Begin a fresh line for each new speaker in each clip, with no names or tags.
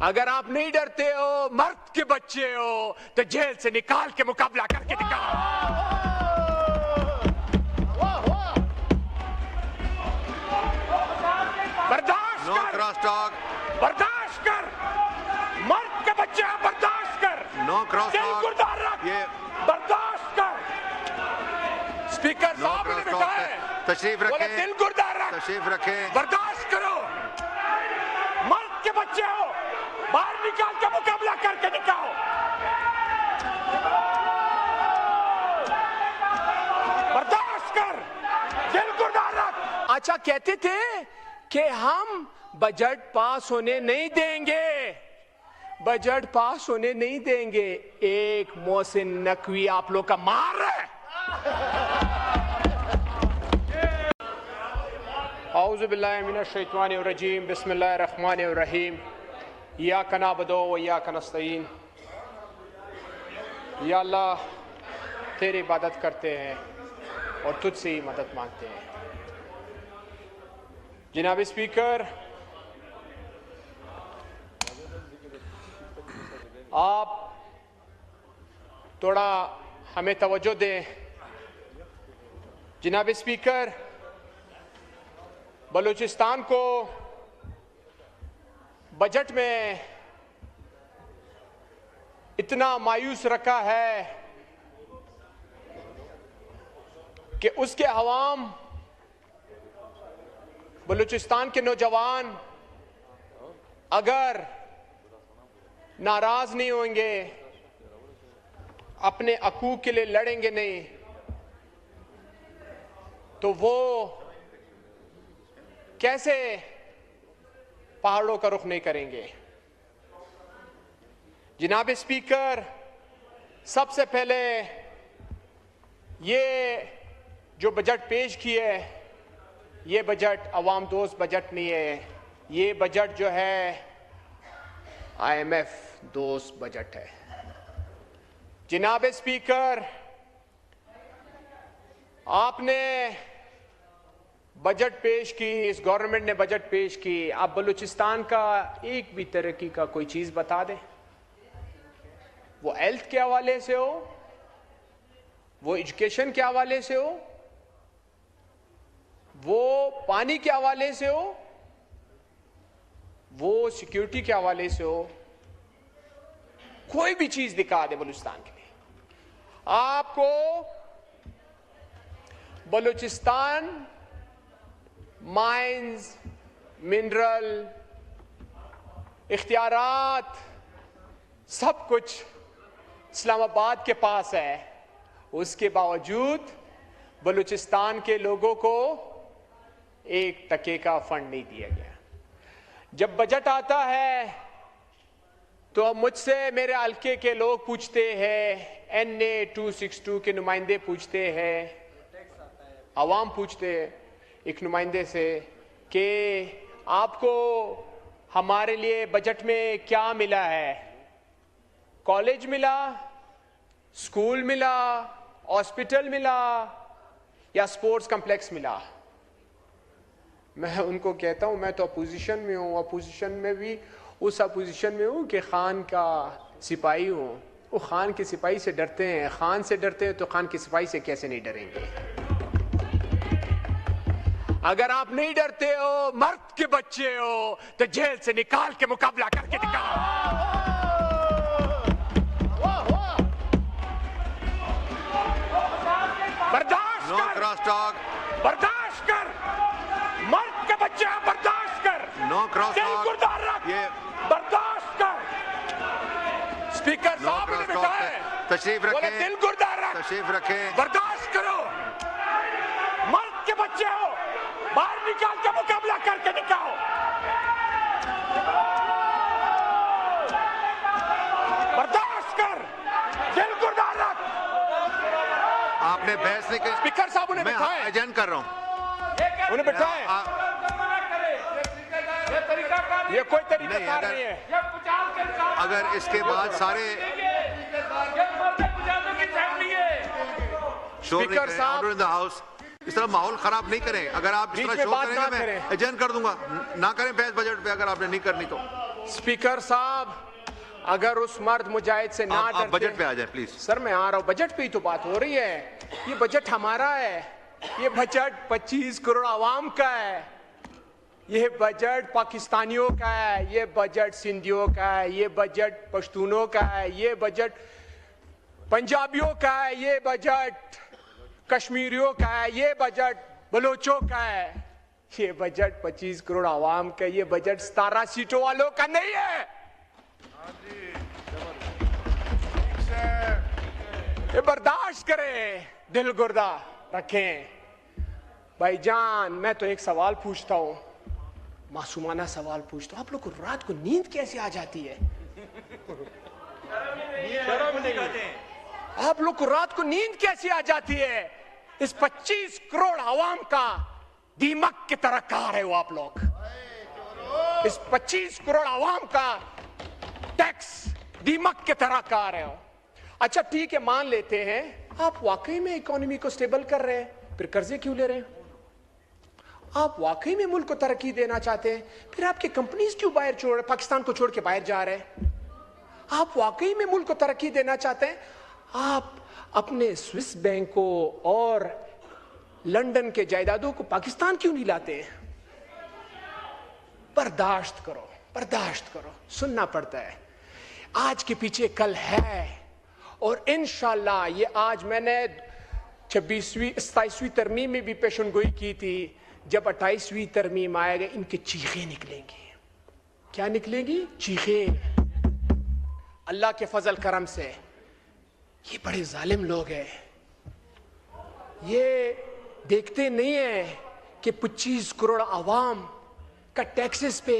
अगर आप नहीं डरते हो, मर्द के बच्चे हो, तो जेल से निकाल के मुकाबला करके दिखाओ। बर्दाश्त
नो
कर,
क्रॉस टॉक,
बर्दाश्त कर, मर्द के बच्चे हो, बर्दाश्त कर।
नो क्रॉस
दिल
टॉक,
गुर्दार रख,
ये
बर्दाश्त कर। स्पीकर
नो
साहब ने
क्रॉस
बिठाया
टॉक,
है,
तशरीफ
बोले
रखें,
दिल गुर्दार रख,
तशरीफ रखें।
बर्दाश्त करो। मर्द के बच्चे हो, बाहर निकाल के मुकाबला करके दिखाओ। बर्दाश्त कर, दिल गुर्दार रख। अच्छा, कहते थे कि हम बजट पास होने नहीं देंगे, बजट पास होने नहीं देंगे। एक मोहसिन नकवी आप लोग का मार है। औज़ु बिल्लाहि मिनश शैतानिर रजीम, बिस्मिल्लाहिर रहमानिर रहीम। इय्याका नअबुदु व इय्याका नस्तईन। या अल्लाह, तेरी इबादत करते हैं और तुझसे ही मदद मांगते हैं। जनाब स्पीकर, आप थोड़ा हमें तवज्जो दें। जनाब स्पीकर, बलूचिस्तान को बजट में इतना मायूस रखा है कि उसके अवाम, बलूचिस्तान के नौजवान अगर नाराज नहीं होंगे, अपने हकूक के लिए लड़ेंगे नहीं, तो वो कैसे पहाड़ों का रुख नहीं करेंगे। जनाब स्पीकर, सबसे पहले ये जो बजट पेश किए, ये बजट अवाम दोस्त बजट नहीं है। ये बजट जो है IMF दोस्त बजट है। जनाब स्पीकर, आपने बजट पेश की, इस गवर्नमेंट ने बजट पेश की। आप बलूचिस्तान का एक भी तरक्की का कोई चीज बता दें, वो हेल्थ के हवाले से हो, वो एजुकेशन के हवाले से हो, वो पानी के हवाले से हो, वो सिक्योरिटी के हवाले से हो, कोई भी चीज दिखा दे बलूचिस्तान के लिए। आपको बलूचिस्तान माइंस, मिनरल, इख्तियारात, सब कुछ इस्लामाबाद के पास है। उसके बावजूद बलूचिस्तान के लोगों को एक टके का फंड नहीं दिया गया। जब बजट आता है तो मुझसे मेरे हल्के के लोग पूछते हैं, NA 262 के नुमाइंदे पूछते हैं, अवाम पूछते हैं एक नुमाइंदे से कि आपको हमारे लिए बजट में क्या मिला है? कॉलेज मिला, स्कूल मिला, हॉस्पिटल मिला या स्पोर्ट्स कॉम्प्लेक्स मिला? मैं उनको कहता हूं, मैं तो अपोजिशन में हूं, अपोजिशन में भी उस अपोजिशन में हूं कि खान का सिपाही हूं। वो खान के सिपाही से डरते हैं, खान से डरते हैं तो खान के सिपाही से कैसे नहीं डरेंगे? अगर आप नहीं डरते हो, मर्द के बच्चे हो, तो जेल से निकाल के मुकाबला करके दिखाओ। बर्दाश्त
नो
कर,
क्रॉस टॉक,
बर्दाश्त कर, मर्द के बच्चे हो, बर्दाश्त कर।
नो क्रॉस
दिल
टॉक,
गुर्दार रख,
ये
बर्दाश्त कर। स्पीकर
नो
साहब ने
क्रॉस
बिठाया
टॉक,
है,
तशरीफ
बोले
रखें,
दिल गुर्दार रख,
तशरीफ रखें।
बर्दाश्त करो। मर्द के बच्चे हो, बाहर निकाल के मुकाबला करके दिखाओ। बर्दाश्त कर, दिल गुर्दार रख।
आपने बहस नहीं की।
स्पीकर साहब उन्हें
मैं
बिठाए,
एजेंट कर रहा हूं।
उन्हें बिठाए। ये कोई तरीका
नहीं,
कार
अगर-
नहीं है।
अगर इसके बाद सारे शोर नहीं
स्पीकर
करें,
साहब-
ऑर्डर इन द हाउस, इस तरह माहौल खराब नहीं करें। अगर आप इस
बीच
तरह
में
शोर
बात
करेंगे
ना
मैं
करें।
एजेंट कर दूंगा। ना करें बहस बजट पे, अगर आपने नहीं करनी तो।
स्पीकर साहब, अगर उस मर्द मुजाहिद से ना
आप बजट पे आ जाए प्लीज।
सर मैं आ रहा हूं, बजट पे ही तो बात हो रही है। ये बजट हमारा है, ये बजट 25 करोड़ आवाम का है, ये बजट पाकिस्तानियों का है, ये बजट सिंधियों का है, ये बजट पश्तूनों का है, ये बजट पंजाबियों का है, ये बजट कश्मीरियों का है, ये बजट बलोचों का है। ये बजट 25 करोड़ आवाम का, ये बजट 17 सीटों वालों का नहीं है। ये बर्दाश्त करें, दिल गुर्दा रखें। भाईजान मैं तो एक सवाल पूछता हूं, मासूमाना सवाल पूछता हूं, आप लोग को रात को नींद कैसे आ जाती है? आप लोग को रात को नींद कैसे आ जाती है? इस 25 करोड़ आवाम का दीमक की तरह खा रहे हो आप लोग। इस 25 करोड़ आवाम का टैक्स दीमक की तरह खा रहे हो। अच्छा ठीक है, मान लेते हैं आप वाकई में इकोनॉमी को स्टेबल कर रहे हैं, फिर कर्जे क्यों ले रहे हैं? आप वाकई में मुल्क को तरक्की देना चाहते हैं, फिर आपकी कंपनीज क्यों बाहर छोड़ रहे, पाकिस्तान को छोड़ के बाहर जा रहे हैं? आप वाकई में मुल्क को तरक्की देना चाहते हैं, आप अपने स्विस बैंकों और लंदन के जायदादों को पाकिस्तान क्यों नहीं लाते हैं? बर्दाश्त करो, बर्दाश्त करो, सुनना पड़ता है। आज के पीछे कल है, और इंशाल्लाह ये आज मैंने 27वीं तरमीम में भी पेशनगोई की थी, जब 28वीं तरमीम आएगा इनके चीखें निकलेंगी। क्या निकलेंगी? चीखें। अल्लाह के फजल करम से ये बड़े जालिम लोग हैं, ये देखते नहीं है कि 25 करोड़ आवाम का टैक्सेस पे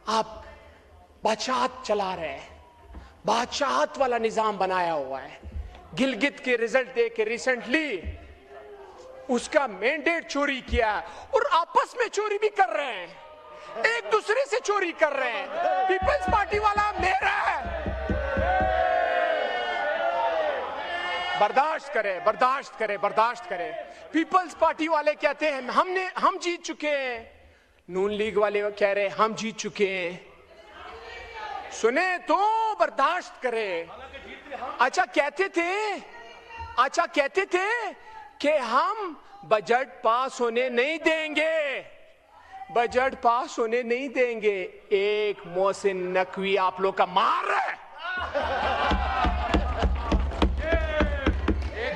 आप बादशाहत चला रहे हैं, बादशाहत वाला निजाम बनाया हुआ है। गिलगित के रिजल्ट देख के रिसेंटली उसका मैंडेट चोरी किया और आपस में चोरी भी कर रहे हैं, एक दूसरे से चोरी कर रहे हैं। पीपल्स पार्टी वाला मेरा है। बर्दाश्त करें, बर्दाश्त करें, बर्दाश्त करें। पीपल्स पार्टी वाले कहते हैं हम जीत चुके हैं, नून लीग वाले कह रहे हैं हम जीत चुके हैं। सुने तो बर्दाश्त करें। अच्छा कहते थे कि हम बजट पास होने नहीं देंगे, बजट पास होने नहीं देंगे। एक मोहसिन नकवी आप लोग का मार है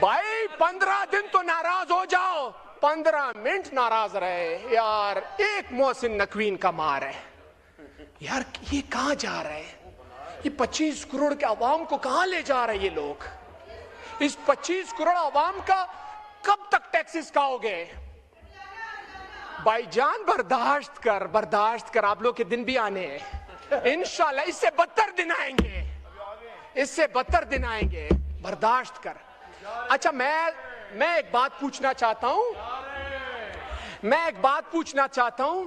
भाई। 15 दिन तो नाराज हो जाओ, 15 मिनट नाराज रहे यार, एक मोहसिन नकवीन का मार है यार। ये कहां जा रहे हैं? ये 25 करोड़ के आवाम को कहां ले जा रहे हैं ये लोग? इस 25 करोड़ आवाम का कब तक टैक्सेस खाओगे? भाईजान बर्दाश्त कर, बर्दाश्त कर, आप लोग के दिन भी आने हैं इंशाल्लाह। इससे बदतर दिन आएंगे, इससे बदतर दिन आएंगे, बर्दाश्त कर। अच्छा मैं एक बात पूछना चाहता हूं, मैं एक बात पूछना चाहता हूं।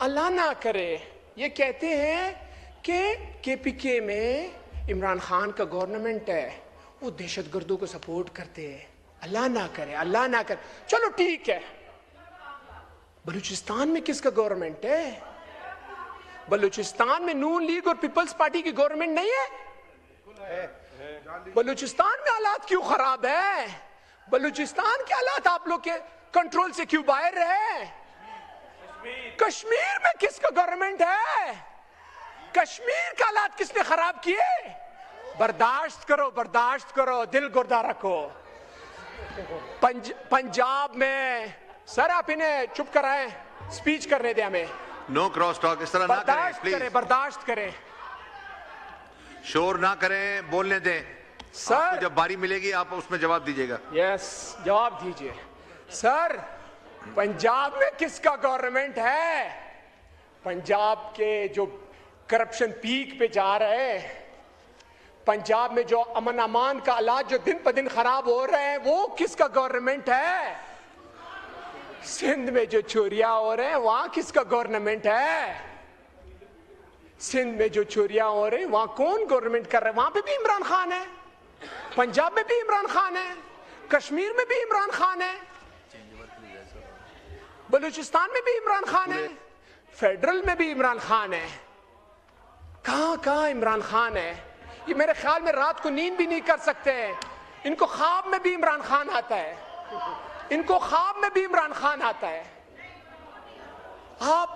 अल्लाह ना करे ये कहते हैं कि केपीके में इमरान खान का गवर्नमेंट है, वो दहशतगर्दों को सपोर्ट करते हैं। अल्लाह ना करे, अल्लाह ना करे। चलो ठीक है, बलूचिस्तान में किसका गवर्नमेंट है? बलूचिस्तान में नून लीग और पीपल्स पार्टी की गवर्नमेंट नहीं है? बलूचिस्तान में हालात क्यों खराब है? बलूचिस्तान के हालात आप लोग के कंट्रोल से क्यों बाहर है? कश्मीर में किसका गवर्नमेंट है? कश्मीर का हालात किसने खराब किए? बर्दाश्त करो, बर्दाश्त करो, दिल गुर्दा रखो। पंजाब में सर आप इन्हें चुप कराएं, स्पीच करने दे हमें।
नो क्रॉस टॉक, इस तरह ना करें प्लीज।
बर्दाश्त करें,
शोर ना करें, बोलने दें सर। जब बारी मिलेगी आप उसमें जवाब दीजिएगा।
यस, जवाब दीजिए सर। पंजाब में किसका गवर्नमेंट है? पंजाब के जो करप्शन पीक पे जा रहे हैं, पंजाब में जो अमन अमान का हालात जो दिन पर दिन खराब हो रहे हैं, वो किसका गवर्नमेंट है? सिंध में जो चोरियां हो रहे हैं, वहां किसका गवर्नमेंट है? सिंध में जो चोरियां हो रही, वहां कौन गवर्नमेंट कर रहा है? वहां पे भी इमरान खान है, पंजाब में भी इमरान खान है, कश्मीर में भी इमरान खान है, बलूचिस्तान में भी इमरान खान है, फेडरल में भी इमरान खान है। कहां इमरान खान है? ये मेरे ख्याल में रात को नींद भी नहीं कर सकते हैं। इनको ख्वाब में भी इमरान खान आता है, इनको ख्वाब में भी इमरान खान आता है। आप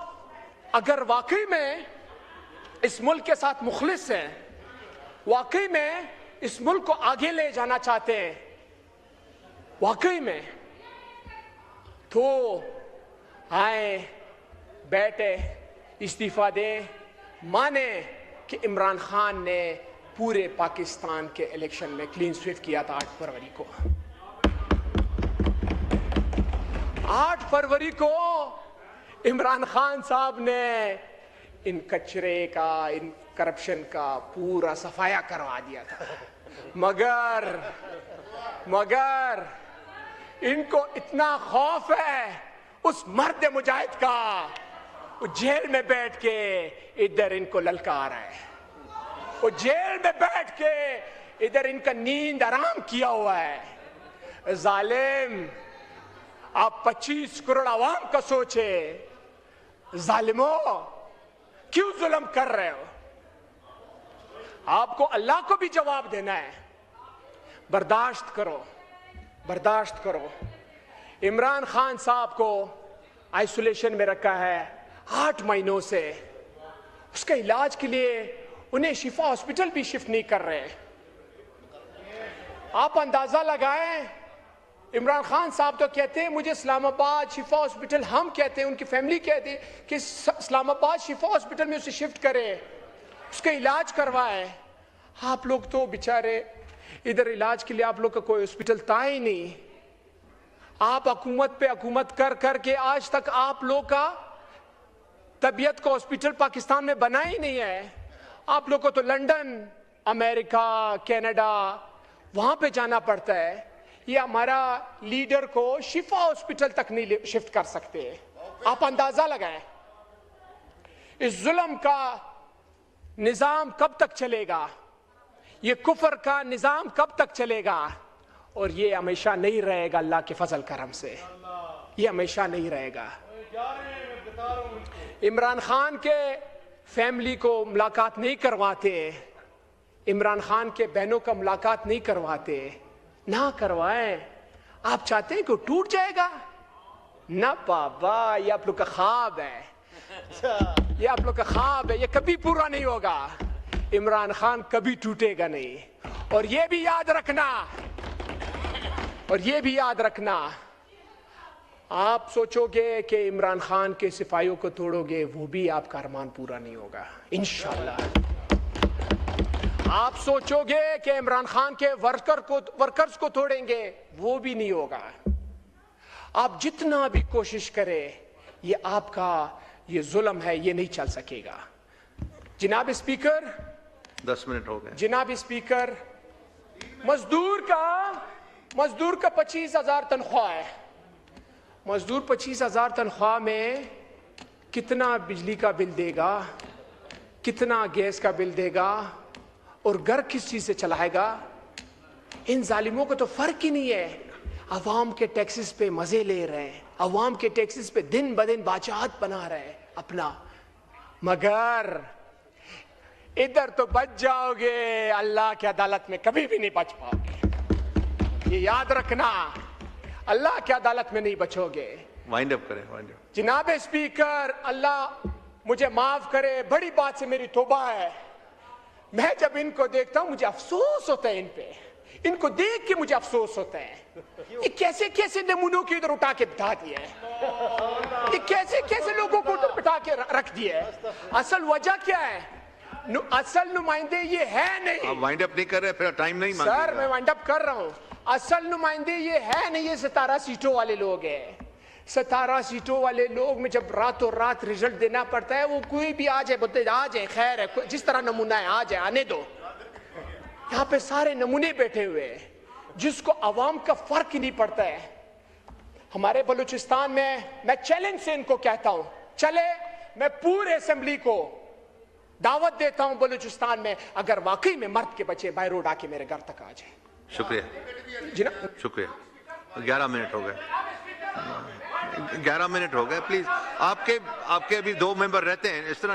अगर वाकई में इस मुल्क के साथ मुखलिस हैं, वाकई में इस मुल्क को आगे ले जाना चाहते हैं, वाकई में, तो आए, बैठे, इस्तीफा दें, माने कि इमरान खान ने पूरे पाकिस्तान के इलेक्शन में क्लीन स्वीप किया था 8 फरवरी को। 8 फरवरी को इमरान खान साहब ने इन कचरे का, इन करप्शन का पूरा सफाया करवा दिया था। मगर इनको इतना खौफ है उस मर्द मुजाहिद का, वो जेल में बैठ के इधर इनको ललकार रहा है, वो जेल में बैठ के इधर इनका नींद आराम किया हुआ है। जालिम, आप 25 करोड़ आवाम का सोचे, जालिमों क्यों जुल्म कर रहे हो? आपको अल्लाह को भी जवाब देना है। बर्दाश्त करो, बर्दाश्त करो। इमरान खान साहब को आइसोलेशन में रखा है 8 महीनों से। उसके इलाज के लिए उन्हें शिफा हॉस्पिटल भी शिफ्ट नहीं कर रहे। आप अंदाजा लगाएं, इमरान खान साहब तो कहते हैं मुझे इस्लामाबाद शिफा हॉस्पिटल, हम कहते हैं, उनकी फैमिली कहती है कि इस्लामाबाद शिफा हॉस्पिटल में उसे शिफ्ट करें, उसका इलाज करवाएं। आप लोग तो बेचारे इधर इलाज के लिए आप लोग का कोई हॉस्पिटल था ही नहीं। आप हुकूमत पे हुकूमत कर करके आज तक आप लोग का तबीयत का हॉस्पिटल पाकिस्तान में बना ही नहीं है। आप लोग को तो लंदन, अमेरिका, कनाडा वहां पे जाना पड़ता है। ये हमारा लीडर को शिफा हॉस्पिटल तक नहीं शिफ्ट कर सकते। आप अंदाजा लगाएं इस जुल्म का निजाम कब तक चलेगा, ये कुफर का निजाम कब तक चलेगा। और ये हमेशा नहीं रहेगा अल्लाह के फजल करम से, ये हमेशा नहीं रहेगा। इमरान खान के फैमिली को मुलाकात नहीं करवाते, इमरान खान के बहनों का मुलाकात नहीं करवाते, ना करवाएं। आप चाहते हैं कि वो टूट जाएगा? ना बाबा, ये आप लोग का ख्वाब है, ये आप लोग का ख्वाब है, ये कभी पूरा नहीं होगा। इमरान खान कभी टूटेगा नहीं। और ये भी याद रखना, और ये भी याद रखना, आप सोचोगे कि इमरान खान के सिपाहियों को तोड़ोगे, वो भी आपका अरमान पूरा नहीं होगा इंशाअल्लाह। आप सोचोगे कि इमरान खान के वर्कर्स को तोड़ेंगे, वो भी नहीं होगा। आप जितना भी कोशिश करें, ये आपका ये जुल्म है, ये नहीं चल सकेगा। जनाब स्पीकर,
10 मिनट हो गए।
जनाब स्पीकर, मजदूर का 25,000 तनख्वाह है। मजदूर 25,000 तनख्वाह में कितना बिजली का बिल देगा, कितना गैस का बिल देगा, और घर किस चीज से चलाएगा? इन जालिमों को तो फर्क ही नहीं है। अवाम के टैक्सेस पे मजे ले रहे हैं, अवाम के टैक्सेस पे दिन ब दिन बादशाहत बना रहे हैं अपना। मगर इधर तो बच जाओगे, अल्लाह की अदालत में कभी भी नहीं बच पाओगे। ये याद रखना, अल्लाह की अदालत में नहीं बचोगे।
वाइंड अप करें, वाइंड अप।
जनाब स्पीकर, अल्लाह मुझे माफ करे, बड़ी बात से मेरी तौबा है। मैं जब इनको देखता हूं मुझे अफसोस होता है इन पे, इनको देख के मुझे अफसोस होता है। ये कैसे कैसे नमूनों की इधर उठा के बिठा दिए, ये कैसे कैसे लोगों को उधर बिठा के रख दिए। असल वजह क्या है? असल नुमाइंदे ये है नहीं।
आप वाइंड अप नहीं कर रहे, फिर टाइम नहीं मांग
सर, मैं वाइंड अप कर रहा हूं। असल नुमाइंदे ये है नहीं, ये 17 सीटों वाले लोग हैं। 17 सीटों वाले लोग में जब रातों रात रिजल्ट देना पड़ता है, वो कोई भी आ जाए, बोलते आ जाए, खैर है, जिस तरह नमूना है आ जाए, आने दो। यहाँ पे सारे नमूने बैठे हुए हैं जिसको अवाम का फर्क ही नहीं पड़ता है। हमारे बलूचिस्तान में मैं चैलेंज से इनको कहता हूं, चले मैं पूरे असेंबली को दावत देता हूं बलूचिस्तान में, अगर वाकई में मर्द के बच्चे बाय रोड आके मेरे घर तक आ जाए।
शुक्रिया, शुक्रिया। 11 मिनट हो गए, 11 मिनट हो गए। प्लीज, आपके अभी 2 मेंबर रहते हैं इस तरह